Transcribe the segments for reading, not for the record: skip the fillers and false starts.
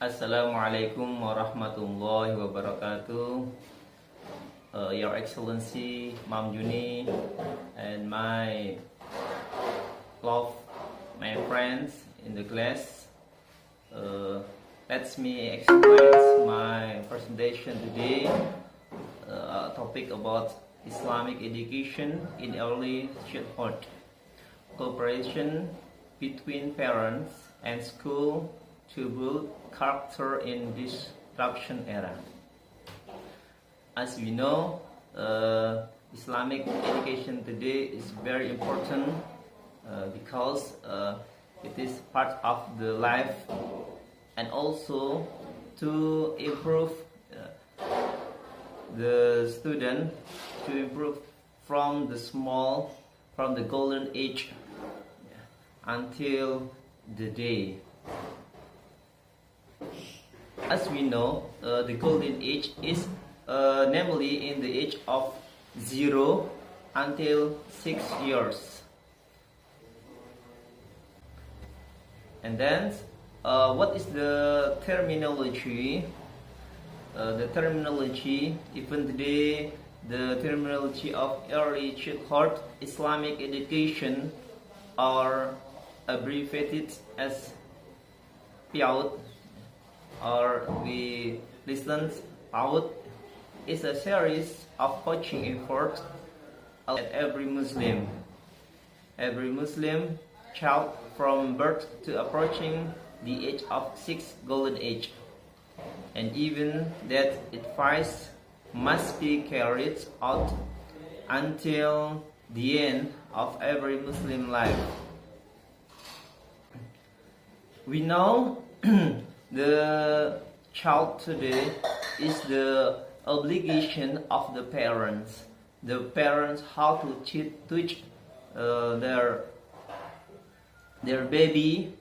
Assalamualaikum warahmatullahi wabarakatuh. Your Excellency, Mam Juni, and my friends in the class. Let me explain my presentation today. A topic about Islamic education in early childhood, cooperation between parents and school to build character in this disruption era. As we know, Islamic education today is very important because it is part of the life, and also to improve the student, to improve from the golden age until the day. As we know, the golden age is namely in the age of 0 until 6 years. And then, what is the terminology? The terminology, even today, the terminology of early childhood Islamic education are abbreviated as PAUD, or we listen PAUD, is a series of coaching efforts at every Muslim child from birth to approaching the age of 6 golden age, and even that advice must be carried out until the end of every Muslim life. We know the child today is the obligation of the parents. The parents how to teach their baby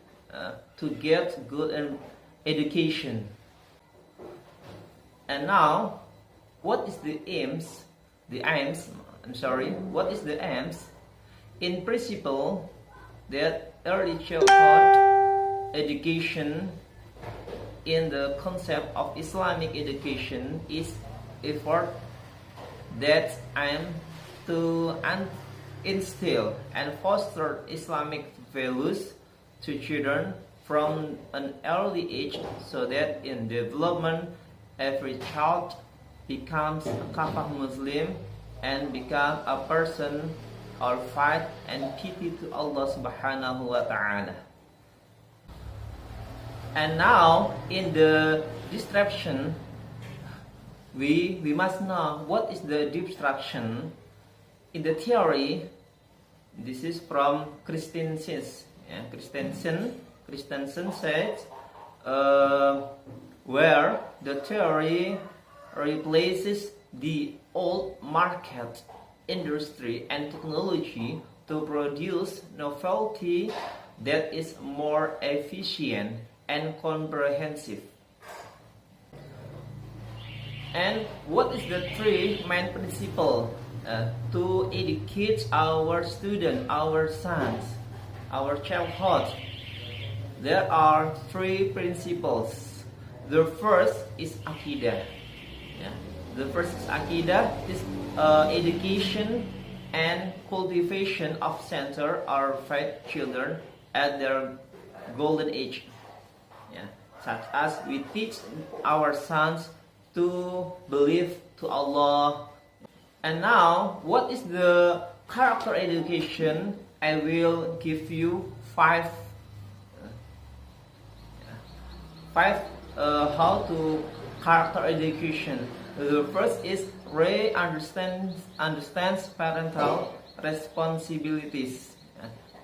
to get good education. And now, what is the aims? What is the aims? In principle, that early childhood education in the concept of Islamic education is effort that aim to instill and foster Islamic values to children from an early age, so that in development every child becomes a kafah Muslim and become a person or fight and pity to Allah subhanahu wa ta'ala. And now in the disruption, we must know what is the disruption. In the theory, this is from Christensen. Christensen said, where the theory replaces the old market, industry and technology to produce novelty that is more efficient and comprehensive. And what is the three main principle to educate our students, our sons, our childhood? There are three principles. The first is Aqidah. The first is Aqidah, is education and cultivation of center our faith children at their golden age. Such as we teach our sons to believe to Allah. And now, what is the character education? I will give you five how to character education. The first is Ray understands parental responsibilities.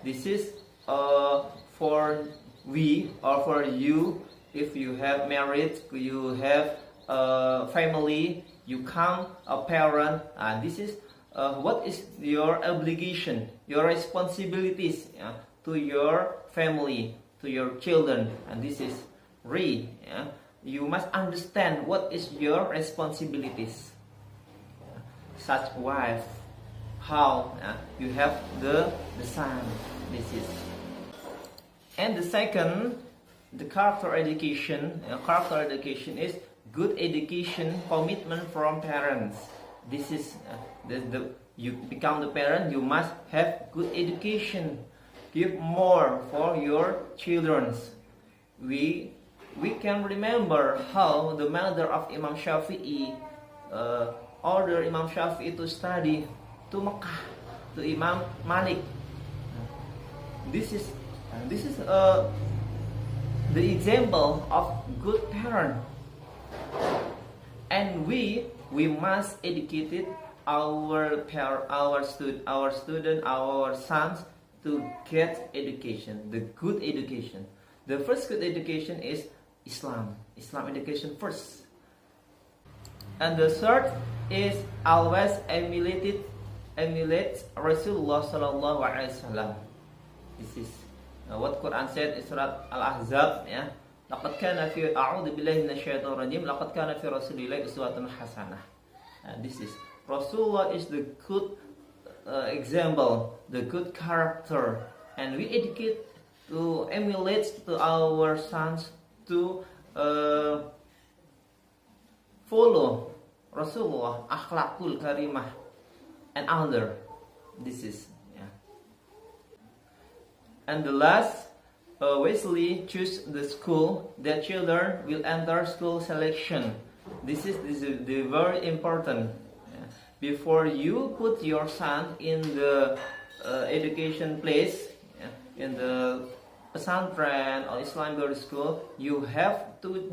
This is for we or for you. If you have married, you have a family, you become a parent, and this is what is your obligation, your responsibilities to your family, to your children, and this is re. You must understand what is your responsibilities. Such wife, how you have the son. This is. And the second, the character education. Character education is good education commitment from parents. This is you become the parent, you must have good education. Give more for your children. We can remember how the mother of Imam Shafi'i ordered Imam Shafi'i to study to Mecca, to Imam Malik. This is the example of good parent, and we must educate our student, our sons to get education, the good education. The first good education is Islam education first. And the third is always emulate Rasulullah Sallallahu Alaihi Wasallam. This is what Quran said in Surah Al-Ahzab. Ya, laqad kana fi a'udzu billahi minasyaitonir rajim. Laqad kana fi Rasulillahi uswatun hasanah. This is Rasulullah is the good example, the good character, and we educate to emulate to our sons to follow Rasulullah, akhlakul karimah, and other. This is, yeah. And the last, wisely choose the school that children will enter school selection. This is the very important. Yeah. Before you put your son in the education place, yeah, in the pesantren or Islamic school, you have to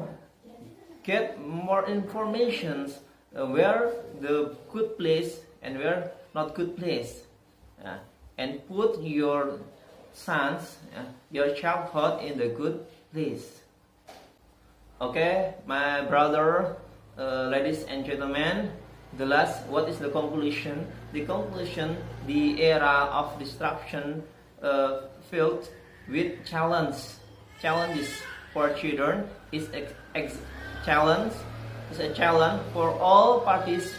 get more information where the good place and where not good place, and put your sons, your childhood in the good place. Okay, my brother, ladies and gentlemen, the last, what is the conclusion? The conclusion, the era of destruction filled with challenges for children is a challenge for all parties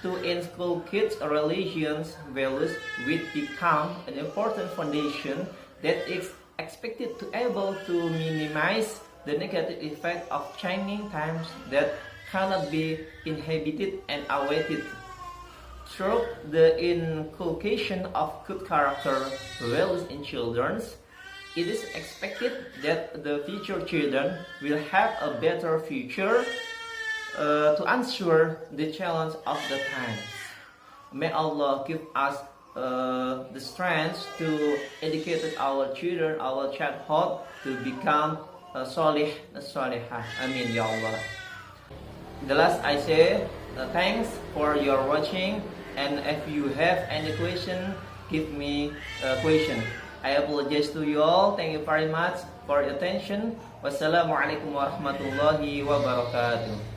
to inculcate religions values, which become an important foundation that is expected to able to minimize the negative effect of changing times that cannot be inhibited and awaited. Through the inculcation of good character values in children, it is expected that the future children will have a better future to answer the challenge of the times. May Allah give us the strength to educate our children, our childhood, to become solih, solihah. Amin, ya Allah. The last I say, thanks for your watching, and if you have any question, give me a question. I apologize to you all. Thank you very much for your attention. Wassalamualaikum warahmatullahi wabarakatuh.